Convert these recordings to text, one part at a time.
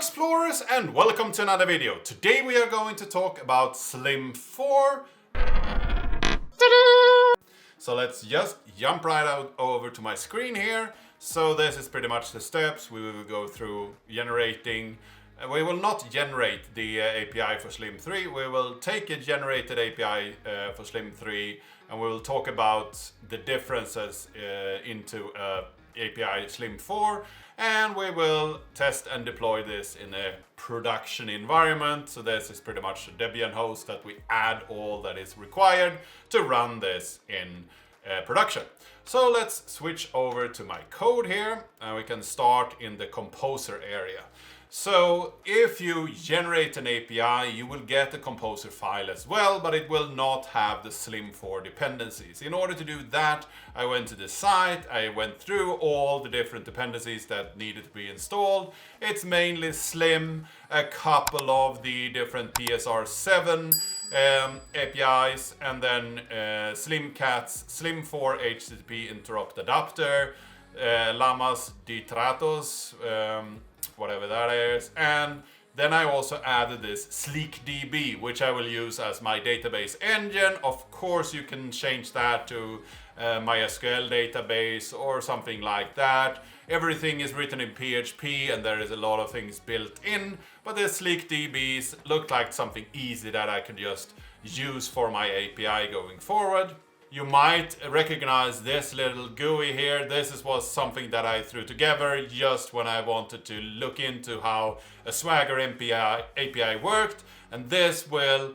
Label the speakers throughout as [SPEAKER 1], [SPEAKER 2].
[SPEAKER 1] explorers, and welcome to another video. Today we are going to talk about Slim 4. So let's just jump right over to my screen here. So this is pretty much the steps. We will go through generating. We will not generate the API for Slim 3. We will take a generated API for Slim 3 and we will talk about the differences into API Slim 4, and we will test and deploy this in a production environment. So this is pretty much a Debian host that we add all that is required to run this in production. So let's switch over to my code here and we can start in the composer area. So if you generate an API, you will get a composer file as well, but it will not have the Slim 4 dependencies. In order to do that, I went to the site, I went through all the different dependencies that needed to be installed. It's mainly Slim, a couple of the different PSR7 APIs, and then Slimcats, Slim 4 HTTP interrupt adapter, Llamas Ditratos, whatever that is, and then I also added this SleekDB, which I will use as my database engine. Of course, you can change that to MySQL database or something like that. Everything is written in PHP and there is a lot of things built in, but the SleekDBs look like something easy that I can just use for my API going forward. You might recognize this little GUI here. This was something that I threw together just when I wanted to look into how a Swagger API worked. And this will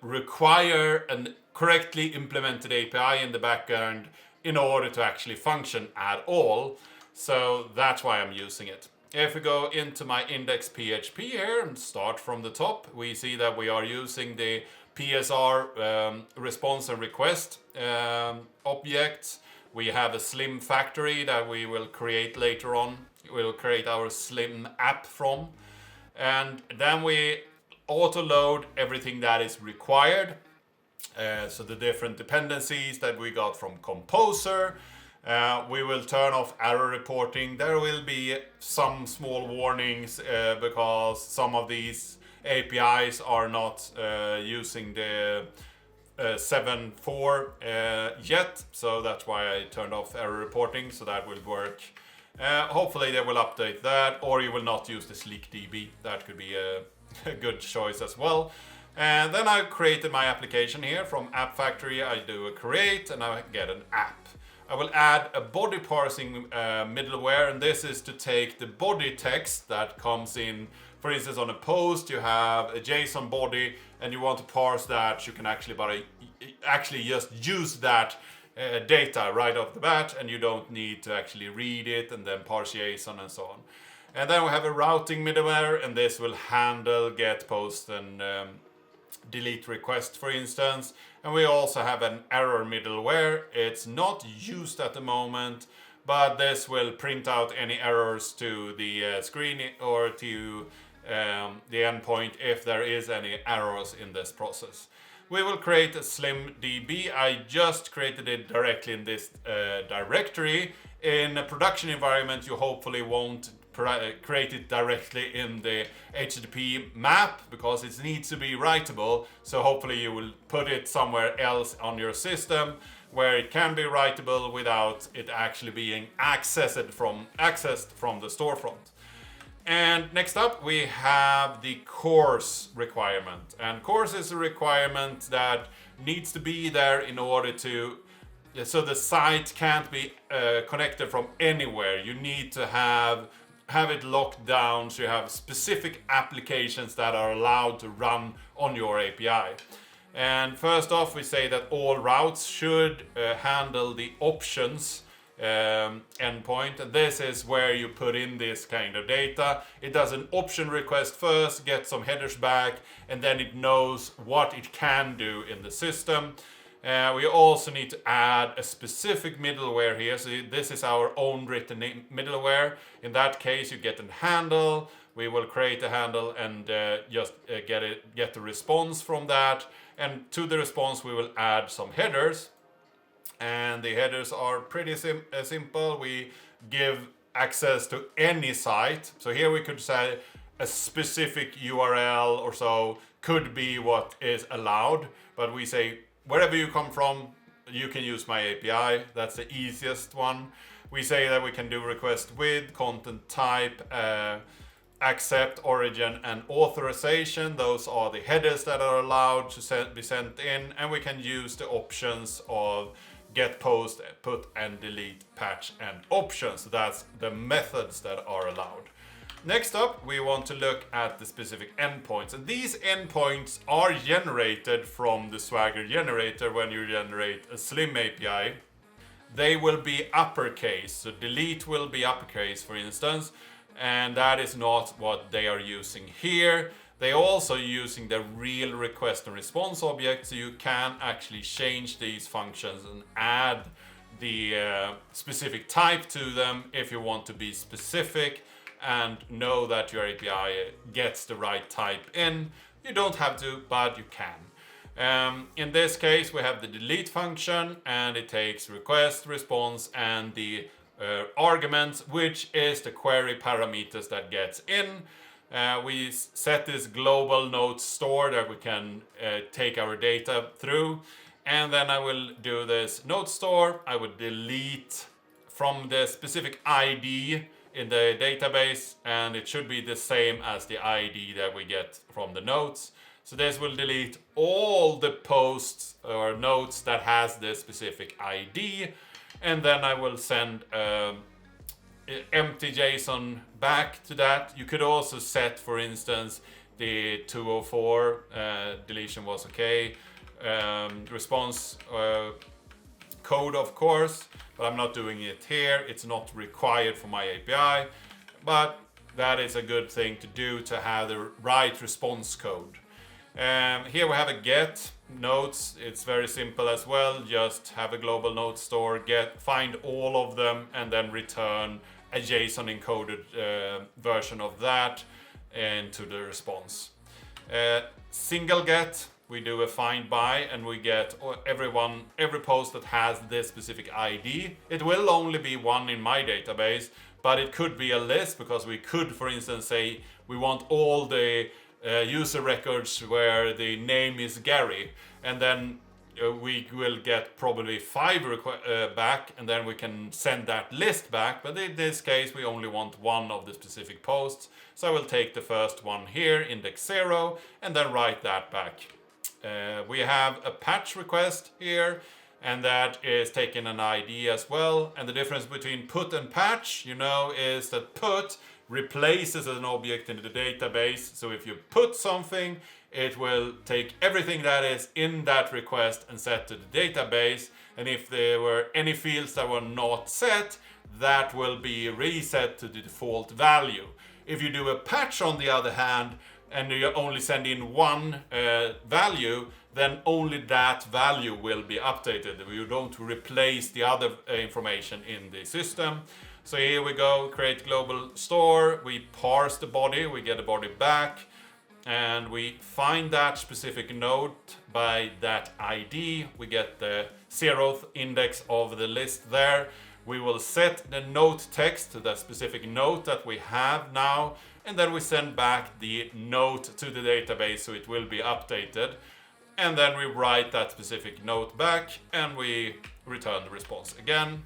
[SPEAKER 1] require a correctly implemented API in the background in order to actually function at all. So that's why I'm using it. If we go into my index PHP here and start from the top, we see that we are using the PSR response and request objects. We have a Slim factory that we will create later on. We'll create our Slim app from. And then we auto load everything that is required. So the different dependencies that we got from Composer. We will turn off error reporting. There will be some small warnings because some of these APIs are not using the 7.4 yet, so that's why I turned off error reporting, so that will work. Hopefully they will update that, or you will not use the SleekDB. That could be a good choice as well. And then I created my application here from App Factory. I do a create and I get an app. I will add a body parsing middleware, and this is to take the body text that comes in. For instance, on a post, you have a JSON body and you want to parse that. You can actually just use that data right off the bat, and you don't need to actually read it and then parse JSON and so on. And then we have a routing middleware, and this will handle get, post, and delete request, for instance. And we also have an error middleware. It's not used at the moment, but this will print out any errors to the screen or to the endpoint if there is any errors in this process. We will create a SlimDB. I just created it directly in this directory. In a production environment, you hopefully won't create it directly in the HTTP map because it needs to be writable. So hopefully you will put it somewhere else on your system where it can be writable without it actually being accessed from the storefront. And next up we have the course requirement. And course is a requirement that needs to be there in order to, so the site can't be connected from anywhere. You need to have it locked down, so you have specific applications that are allowed to run on your API. And first off, we say that all routes should handle the options endpoint, and this is where you put in this kind of data. It does an option request first, gets some headers back, and then it knows what it can do in the system. We also need to add a specific middleware here. So this is our own written middleware. In that case, you get a handle. We will create a handle and just get the response from that. And to the response, we will add some headers. And the headers are pretty simple. We give access to any site. So here we could say a specific URL or so could be what is allowed, but we say wherever you come from, you can use my API. That's the easiest one. We say that we can do request with content type, accept, origin, and authorization. Those are the headers that are allowed to be sent in, and we can use the options of get, post, put, and delete, patch, and options. So that's the methods that are allowed. Next up, we want to look at the specific endpoints. And these endpoints are generated from the Swagger generator when you generate a Slim API. They will be uppercase, so delete will be uppercase, for instance, and that is not what they are using here. They are also using the real request and response object, so you can actually change these functions and add the specific type to them if you want to be specific and know that your API gets the right type in. You don't have to, but you can. In this case, we have the delete function, and it takes request, response, and the arguments, which is the query parameters that gets in. We set this global node store that we can take our data through, and then I will do this node store. I would delete from the specific ID in the database, and it should be the same as the ID that we get from the nodes. So this will delete all the posts or nodes that has this specific ID, and then I will send empty JSON back to that. You could also set, for instance, the 204 deletion was okay, response code, of course, but I'm not doing it here. It's not required for my API, but that is a good thing to do, to have the right response code. Here we have a get nodes. It's very simple as well. Just have a global node store, find all of them, and then return a JSON encoded version of that into the response. Single get, we do a find by, and we get every post that has this specific ID. It will only be one in my database, but it could be a list, because we could, for instance, say we want all the user records where the name is Gary, and then we will get probably 5 back, and then we can send that list back. But in this case, we only want one of the specific posts. So I will take the first one here, index 0, and then write that back. We have a patch request here, and that is taking an ID as well. And the difference between put and patch, is that put replaces an object in the database. So if you put something, it will take everything that is in that request and set to the database. And if there were any fields that were not set, that will be reset to the default value. If you do a patch, on the other hand, and you only send in one value, then only that value will be updated. You don't replace the other information in the system. So here we go, create global store, we parse the body, we get the body back, and we find that specific node by that ID. We get the 0th index of the list there. We will set the node text to the specific node that we have now, and then we send back the node to the database, so it will be updated. And then we write that specific node back, and we return the response again.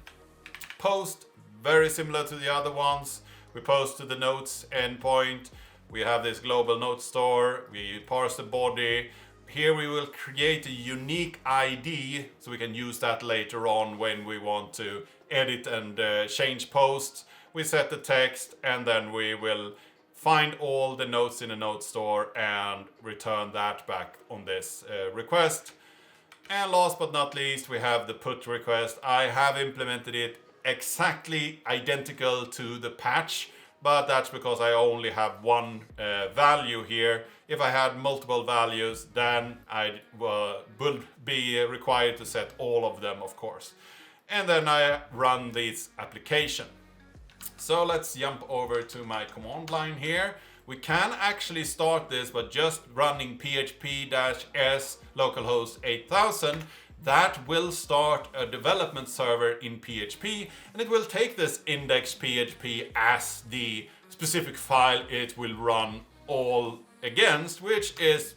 [SPEAKER 1] Post, very similar to the other ones. We post to the nodes endpoint. We have this global node store. We parse the body. Here we will create a unique ID, so we can use that later on when we want to edit and change posts. We set the text, and then we will find all the nodes in the node store and return that back on this request. And last but not least, we have the put request. I have implemented it exactly identical to the patch, but that's because I only have one value here. If I had multiple values, then I would be required to set all of them, of course. And then I run this application. So let's jump over to my command line here. We can actually start this by just running php-s localhost 8000. That will start a development server in PHP, and it will take this index.php as the specific file it will run all against, which is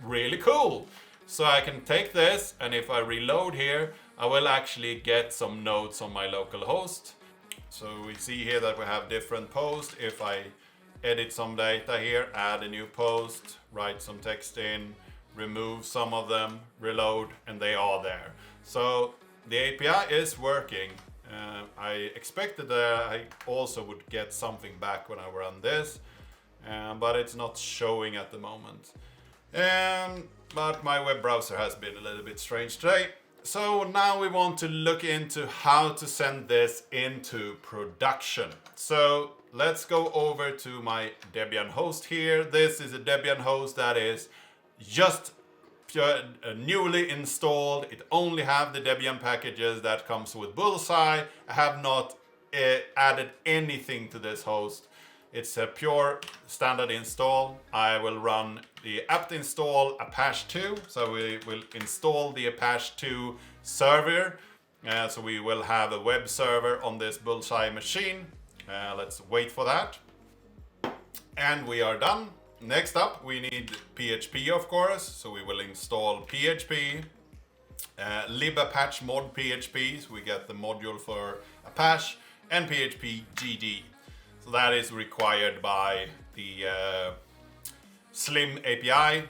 [SPEAKER 1] really cool. So I can take this, and if I reload here, I will actually get some nodes on my local host. So we see here that we have different posts. If I edit some data here, add a new post, write some text in, remove some of them, reload, and they are there. So the API is working. I expected that I also would get something back when I run this, but it's not showing at the moment. But my web browser has been a little bit strange today. So now we want to look into how to send this into production. So let's go over to my Debian host here. This is a Debian host that is just newly installed. It only have the Debian packages that comes with Bullseye. I have not added anything to this host. It's a pure standard install. I will run the apt install Apache 2. So we will install the Apache 2 server. So we will have a web server on this Bullseye machine. Let's wait for that. And we are done. Next up, we need PHP, of course. So we will install PHP, libapache mod PHP. So we get the module for Apache, and PHP GD. So that is required by the Slim API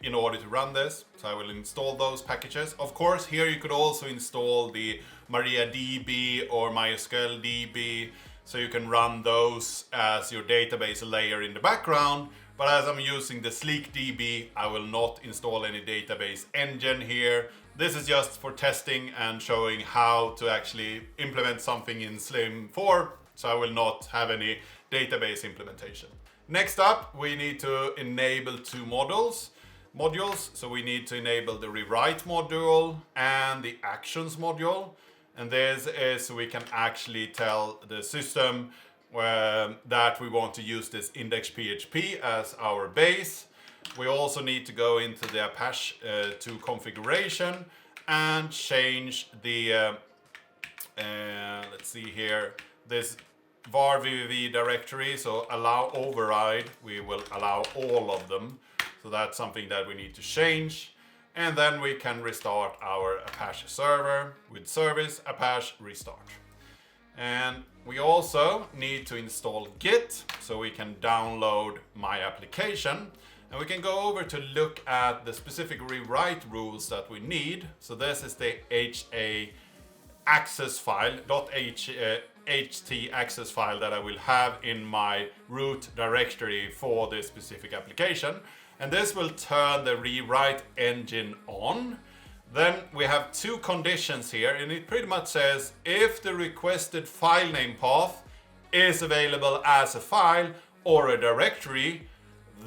[SPEAKER 1] in order to run this. So I will install those packages. Of course, here you could also install the MariaDB or MySQL DB. So you can run those as your database layer in the background. But as I'm using the Sleek DB, I will not install any database engine here. This is just for testing and showing how to actually implement something in Slim 4. So I will not have any database implementation. Next up, we need to enable two modules. So we need to enable the rewrite module and the actions module. And this is so we can actually tell the system that we want to use this index PHP as our base. We also need to go into the Apache 2 configuration and change the, let's see here, this var vvv directory. So allow override, we will allow all of them. So that's something that we need to change. And then we can restart our Apache server with service Apache restart. And we also need to install Git so we can download my application. And we can go over to look at the specific rewrite rules that we need. So this is the HA access file, .ht access file that I will have in my root directory for this specific application. And this will turn the rewrite engine on. Then we have two conditions here, and it pretty much says if the requested file name path is available as a file or a directory,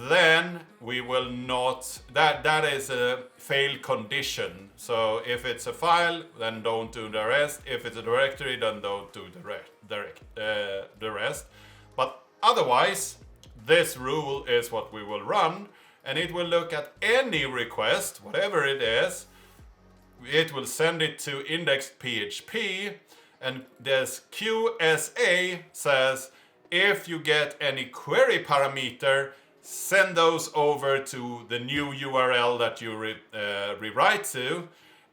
[SPEAKER 1] then we will not, that is a failed condition. So if it's a file, then don't do the rest. If it's a directory, then don't do the rest. But otherwise, this rule is what we will run, and it will look at any request, whatever it is. It will send it to index.php, and this QSA says if you get any query parameter, send those over to the new URL that you rewrite to.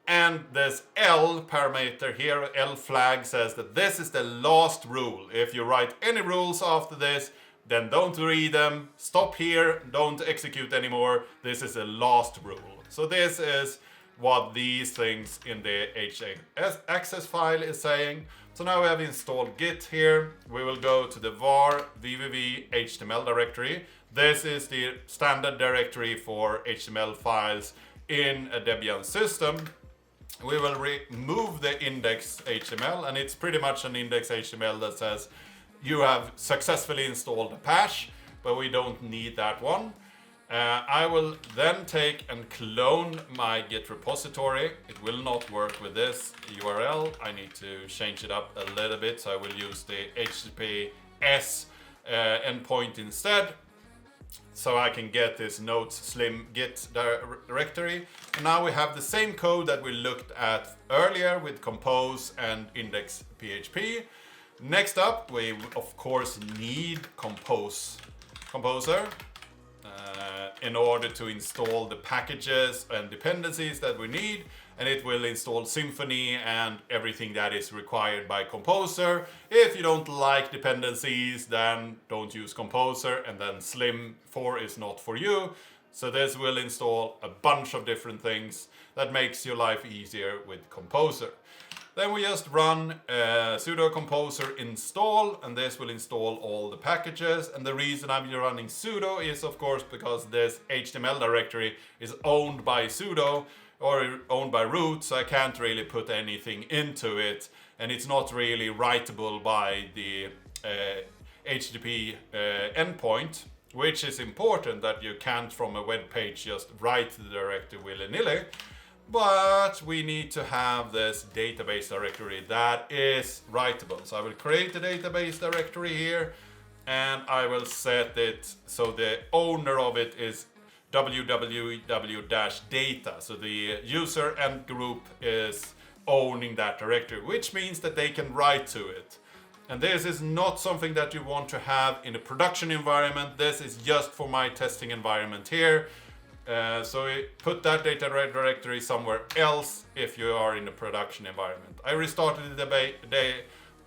[SPEAKER 1] And this L parameter here, L flag, says that this is the last rule. If you write any rules after this, then don't read them, stop here, don't execute anymore. This is the last rule. So this is what these things in the HA access file is saying. So now we have installed Git here. We will go to the var vvv HTML directory. This is the standard directory for HTML files in a Debian system. We will remove the index HTML, and it's pretty much an index HTML that says you have successfully installed Apache, but we don't need that one. I will then take and clone my Git repository. It will not work with this URL. I need to change it up a little bit, so I will use the HTTPS endpoint instead, so I can get this nodes slim git directory. And now we have the same code that we looked at earlier with compose and index PHP. Next up, we of course need composer. in order to install the packages and dependencies that we need, and it will install Symfony and everything that is required by Composer. If you don't like dependencies, then don't use Composer, and then Slim 4 is not for you. So this will install a bunch of different things that makes your life easier with Composer. Then we just run sudo composer install, and this will install all the packages. And the reason I'm running sudo is, of course, because this HTML directory is owned by sudo or owned by root, so I can't really put anything into it, and it's not really writable by the HTTP endpoint, which is important that you can't from a web page just write the directory willy-nilly. But we need to have this database directory that is writable. So I will create a database directory here, and I will set it so the owner of it is www-data. So the user and group is owning that directory, which means that they can write to it. And this is not something that you want to have in a production environment. This is just for my testing environment here. So put that data directory somewhere else if you are in a production environment. I restarted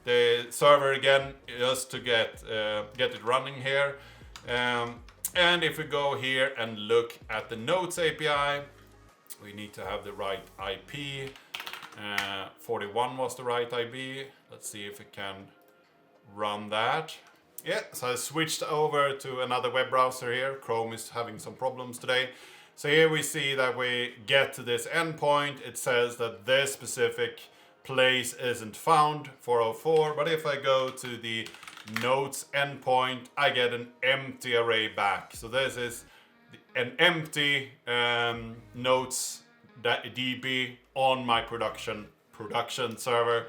[SPEAKER 1] the server again just to get it running here. And if we go here and look at the Notes API, we need to have the right IP. 41 was the right IP. Let's see if we can run that. Yeah, so I switched over to another web browser here. Chrome is having some problems today. So here we see that we get to this endpoint. It says that this specific place isn't found, 404. But if I go to the Notes endpoint, I get an empty array back. So this is an empty Notes DB on my production server.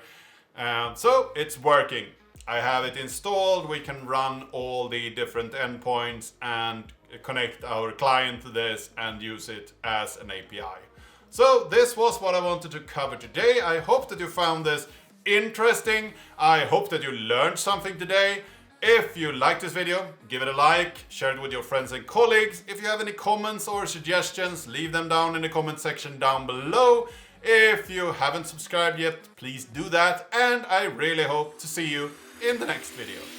[SPEAKER 1] So it's working. I have it installed. We can run all the different endpoints and connect our client to this and use it as an API. So this was what I wanted to cover today. I hope that you found this interesting. I hope that you learned something today. If you like this video, give it a like, share it with your friends and colleagues. If you have any comments or suggestions, leave them down in the comment section down below. If you haven't subscribed yet, please do that, and I really hope to see you in the next video.